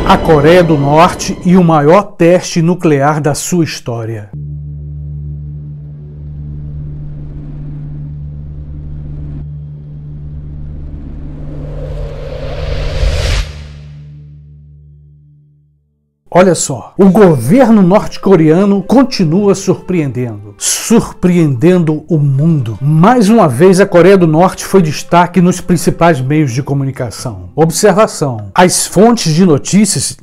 A Coreia do Norte e o maior teste nuclear da sua história. Olha só, o governo norte-coreano continua surpreendendo o mundo. Mais uma vez, a Coreia do Norte foi destaque nos principais meios de comunicação. Observação: as fontes de notícias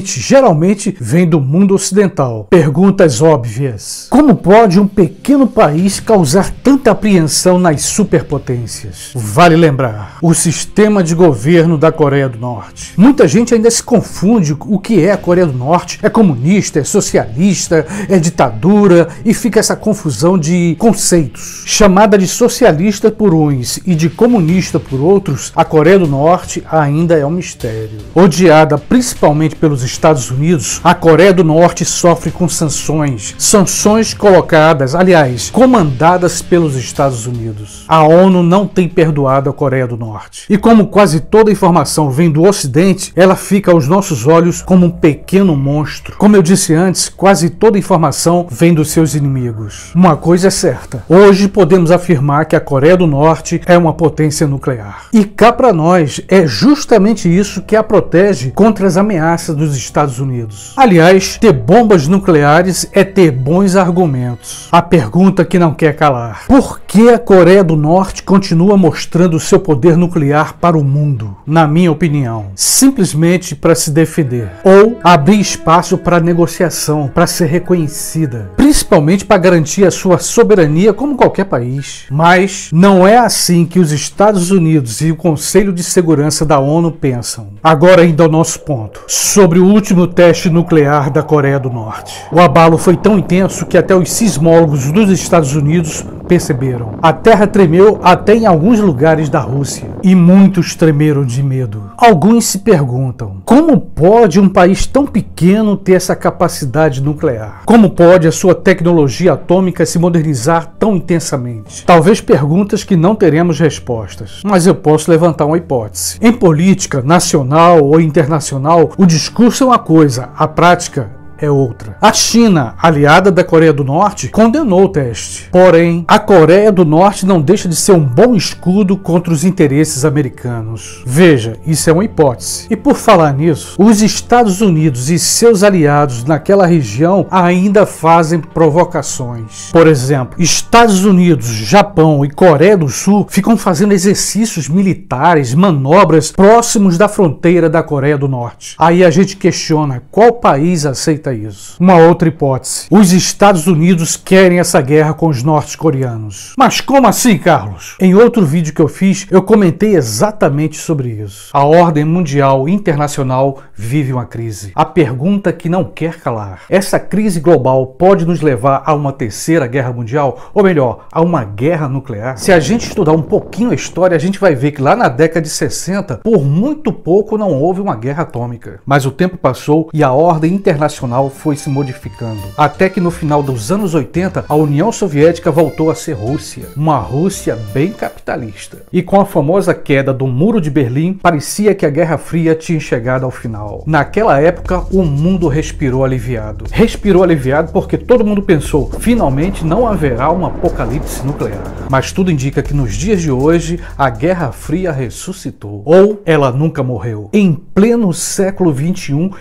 geralmente vêm do mundo ocidental. Perguntas óbvias: como pode um pequeno país causar tanta apreensão nas superpotências? Vale lembrar, o sistema de governo da Coreia do Norte. Muita gente ainda se confunde o que é a Coreia do Norte. É comunista, é socialista, é ditadura, e fica essa confusão de conceitos. Chamada de socialista por uns e de comunista por outros, a Coreia do Norte ainda é um mistério. Odiada principalmente pelos Estados Unidos, a Coreia do Norte sofre com sanções colocadas, aliás, comandadas pelos Estados Unidos. A ONU não tem perdoado a Coreia do Norte. E como quase toda informação vem do Ocidente, ela fica aos nossos olhos como um pequeno monstro. Como eu disse antes, quase toda informação vem dos seus inimigos. Uma coisa é certa: hoje podemos afirmar que a Coreia do Norte é uma potência nuclear. E cá para nós, é justamente isso que a protege contra as ameaças dos Estados Unidos. Aliás, ter bombas nucleares é ter bons argumentos. A pergunta que não quer calar: por que a Coreia do Norte continua mostrando seu poder nuclear para o mundo? Na minha opinião, simplesmente para se defender, ou abrir espaço para negociação, para ser reconhecida, principalmente para garantir a sua soberania como qualquer país. Mas não é assim que os Estados Unidos e o Conselho de Segurança da ONU pensam. Agora ainda ao nosso ponto, sobre o último teste nuclear da Coreia do Norte. O abalo foi tão intenso que até os sismólogos dos Estados Unidos perceberam. A terra tremeu até em alguns lugares da Rússia, e muitos tremeram de medo. Alguns se perguntam: como pode um país tão pequeno ter essa capacidade nuclear? Como pode a sua tecnologia atômica se modernizar tão intensamente? Talvez perguntas que não teremos respostas, mas eu posso levantar uma hipótese. Em política, nacional ou internacional, o discurso é uma coisa, a prática é outra. A China, aliada da Coreia do Norte, condenou o teste. Porém, a Coreia do Norte não deixa de ser um bom escudo contra os interesses americanos. Veja, isso é uma hipótese. E por falar nisso, os Estados Unidos e seus aliados naquela região ainda fazem provocações. Por exemplo, Estados Unidos, Japão e Coreia do Sul ficam fazendo exercícios militares, manobras próximos da fronteira da Coreia do Norte. Aí a gente questiona: qual país aceita isso? Uma outra hipótese: os Estados Unidos querem essa guerra com os norte-coreanos. Mas como assim, Carlos? Em outro vídeo que eu fiz, eu comentei exatamente sobre isso. A ordem mundial internacional vive uma crise. A pergunta que não quer calar: essa crise global pode nos levar a uma terceira guerra mundial? Ou melhor, a uma guerra nuclear? Se a gente estudar um pouquinho a história, a gente vai ver que lá na década de 60, por muito pouco não houve uma guerra atômica. Mas o tempo passou e a ordem internacional foi se modificando, até que no final dos anos 80 a União Soviética voltou a ser Rússia, uma Rússia bem capitalista. E com a famosa queda do Muro de Berlim, parecia que a Guerra Fria tinha chegado ao final. Naquela época o mundo respirou aliviado. Respirou aliviado porque todo mundo pensou: finalmente não haverá um apocalipse nuclear. Mas tudo indica que nos dias de hoje a Guerra Fria ressuscitou, ou ela nunca morreu. Em pleno século XXI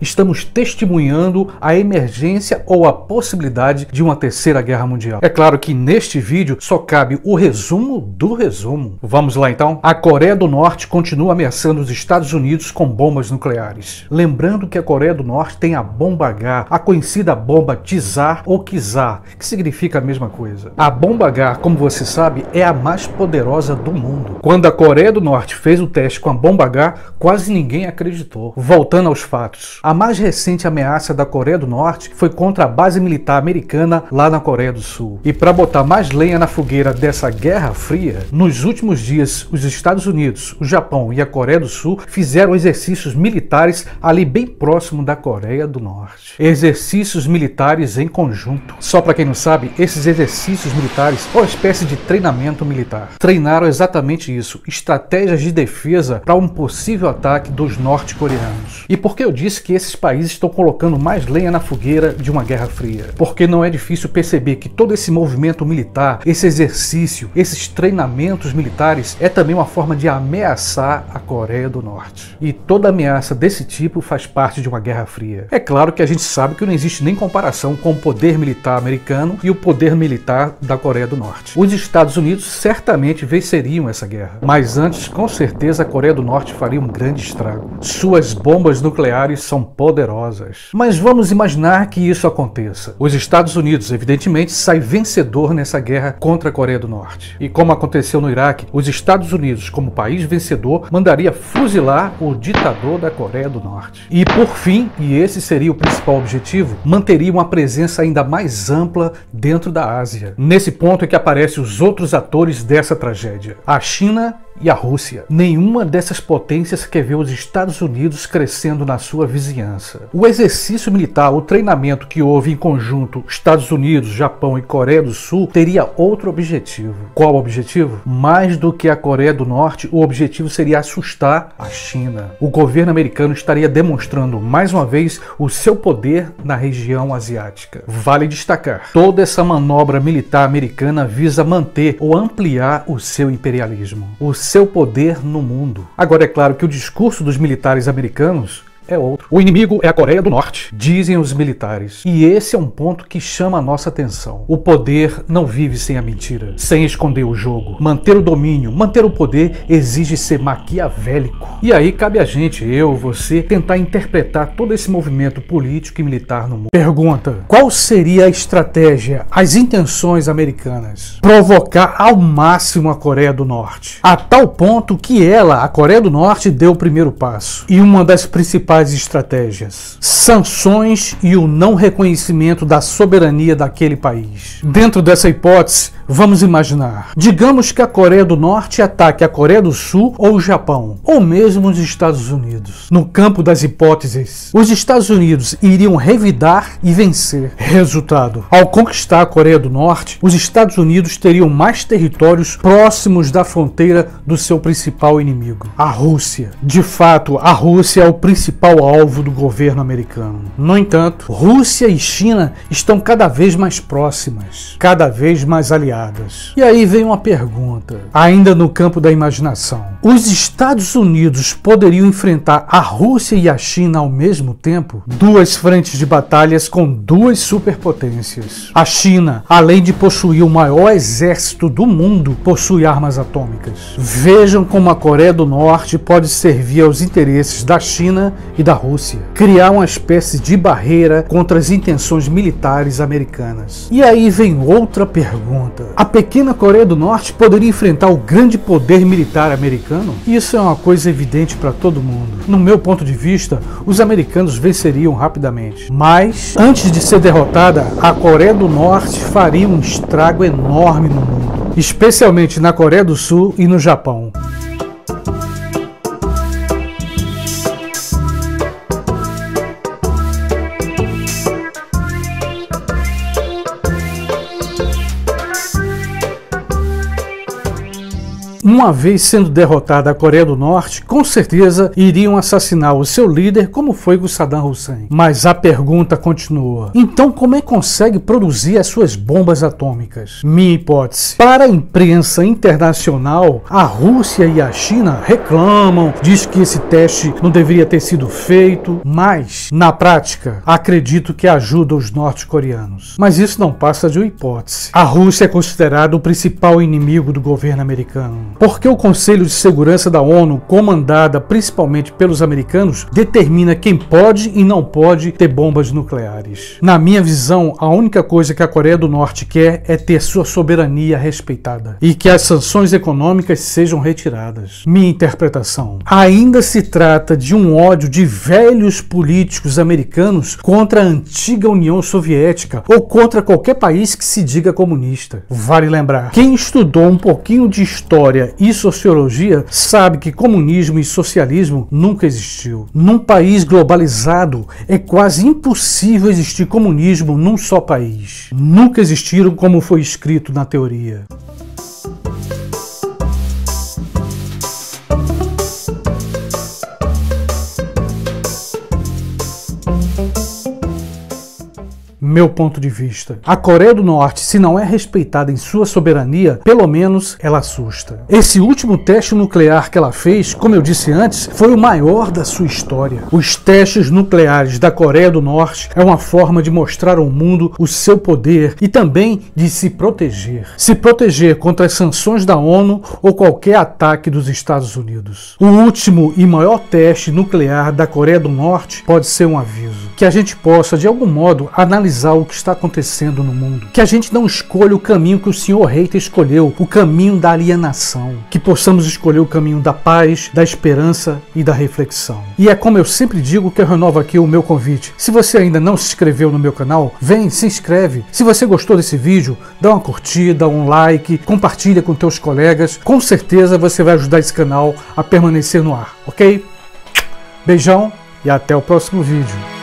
estamos testemunhando a emergência ou a possibilidade de uma terceira guerra mundial. É claro que neste vídeo só cabe o resumo do resumo. Vamos lá então? A Coreia do Norte continua ameaçando os Estados Unidos com bombas nucleares. Lembrando que a Coreia do Norte tem a bomba H, a conhecida bomba Tsar ou Kizar, que significa a mesma coisa. A bomba H, como você sabe, é a mais poderosa do mundo. Quando a Coreia do Norte fez o teste com a bomba H, quase ninguém acreditou. Voltando aos fatos, a mais recente ameaça da Coreia do Norte foi contra a base militar americana lá na Coreia do Sul. E para botar mais lenha na fogueira dessa Guerra Fria, nos últimos dias os Estados Unidos, o Japão e a Coreia do Sul fizeram exercícios militares ali bem próximo da Coreia do Norte. Exercícios militares em conjunto. Só para quem não sabe, esses exercícios militares são uma espécie de treinamento militar. Treinaram exatamente isso, estratégias de defesa para um possível possível ataque dos norte-coreanos. E por que eu disse que esses países estão colocando mais lenha na fogueira de uma guerra fria? Porque não é difícil perceber que todo esse movimento militar, esse exercício, esses treinamentos militares é também uma forma de ameaçar a Coreia do Norte. E toda ameaça desse tipo faz parte de uma guerra fria. É claro que a gente sabe que não existe nem comparação com o poder militar americano e o poder militar da Coreia do Norte. Os Estados Unidos certamente venceriam essa guerra, mas antes, com certeza, a Coreia do Norte faria um grande estrago. Suas bombas nucleares são poderosas. Mas vamos imaginar que isso aconteça. Os Estados Unidos, evidentemente, sai vencedor nessa guerra contra a Coreia do Norte. E como aconteceu no Iraque, os Estados Unidos, como país vencedor, mandaria fuzilar o ditador da Coreia do Norte. E por fim, e esse seria o principal objetivo, manteria uma presença ainda mais ampla dentro da Ásia. Nesse ponto é que aparecem os outros atores dessa tragédia: a China e a Rússia. Nenhuma dessas potências quer ver os Estados Unidos crescendo na sua vizinhança. O exercício militar, o treinamento que houve em conjunto Estados Unidos, Japão e Coreia do Sul teria outro objetivo. Qual o objetivo? Mais do que a Coreia do Norte, o objetivo seria assustar a China. O governo americano estaria demonstrando mais uma vez o seu poder na região asiática. Vale destacar, toda essa manobra militar americana visa manter ou ampliar o seu imperialismo, o seu poder no mundo. Agora, é claro que o discurso dos militares americanos é outro. O inimigo é a Coreia do Norte, dizem os militares. E esse é um ponto que chama a nossa atenção. O poder não vive sem a mentira, sem esconder o jogo. Manter o domínio, manter o poder exige ser maquiavélico. E aí cabe a gente, eu, você, tentar interpretar todo esse movimento político e militar no mundo. Pergunta: qual seria a estratégia, as intenções americanas? Provocar ao máximo a Coreia do Norte, a tal ponto que ela, a Coreia do Norte, deu o primeiro passo. E uma das principais estratégias: sanções e o não reconhecimento da soberania daquele país. Dentro dessa hipótese, vamos imaginar, digamos que a Coreia do Norte ataque a Coreia do Sul ou o Japão, ou mesmo os Estados Unidos. No campo das hipóteses, os Estados Unidos iriam revidar e vencer. Resultado: ao conquistar a Coreia do Norte, os Estados Unidos teriam mais territórios próximos da fronteira do seu principal inimigo, a Rússia. De fato, a Rússia é o principal alvo do governo americano. No entanto, Rússia e China estão cada vez mais próximas, cada vez mais aliadas. E aí vem uma pergunta, ainda no campo da imaginação: os Estados Unidos poderiam enfrentar a Rússia e a China ao mesmo tempo? Duas frentes de batalhas com duas superpotências. A China, além de possuir o maior exército do mundo, possui armas atômicas. Vejam como a Coreia do Norte pode servir aos interesses da China e da Rússia, criar uma espécie de barreira contra as intenções militares americanas. E aí vem outra pergunta: a pequena Coreia do Norte poderia enfrentar o grande poder militar americano? Isso é uma coisa evidente para todo mundo. No meu ponto de vista, os americanos venceriam rapidamente. Mas, antes de ser derrotada, a Coreia do Norte faria um estrago enorme no mundo, especialmente na Coreia do Sul e no Japão. Uma vez sendo derrotada a Coreia do Norte, com certeza iriam assassinar o seu líder, como foi com Saddam Hussein. Mas a pergunta continua: então como é que consegue produzir as suas bombas atômicas? Minha hipótese: para a imprensa internacional, a Rússia e a China reclamam, diz que esse teste não deveria ter sido feito, mas, na prática, acredito que ajuda os norte-coreanos. Mas isso não passa de uma hipótese. A Rússia é considerada o principal inimigo do governo americano, porque o Conselho de Segurança da ONU, comandada principalmente pelos americanos, determina quem pode e não pode ter bombas nucleares. Na minha visão, a única coisa que a Coreia do Norte quer é ter sua soberania respeitada e que as sanções econômicas sejam retiradas. Minha interpretação: ainda se trata de um ódio de velhos políticos americanos contra a antiga União Soviética ou contra qualquer país que se diga comunista. Vale lembrar, quem estudou um pouquinho de história e sociologia sabe que comunismo e socialismo nunca existiu. Num país globalizado, é quase impossível existir comunismo num só país. Nunca existiram como foi escrito na teoria. meu ponto de vista. A Coreia do Norte, se não é respeitada em sua soberania, pelo menos ela assusta. Esse último teste nuclear que ela fez, como eu disse antes, foi o maior da sua história. Os testes nucleares da Coreia do Norte é uma forma de mostrar ao mundo o seu poder e também de se proteger. Se proteger contra as sanções da ONU ou qualquer ataque dos Estados Unidos. O último e maior teste nuclear da Coreia do Norte pode ser um aviso. Que a gente possa, de algum modo, analisar o que está acontecendo no mundo. Que a gente não escolha o caminho que o senhor Reiter escolheu, o caminho da alienação. Que possamos escolher o caminho da paz, da esperança e da reflexão. E é como eu sempre digo que eu renovo aqui o meu convite. Se você ainda não se inscreveu no meu canal, vem, se inscreve. Se você gostou desse vídeo, dá uma curtida, um like, compartilha com teus colegas. Com certeza você vai ajudar esse canal a permanecer no ar, ok? Beijão e até o próximo vídeo.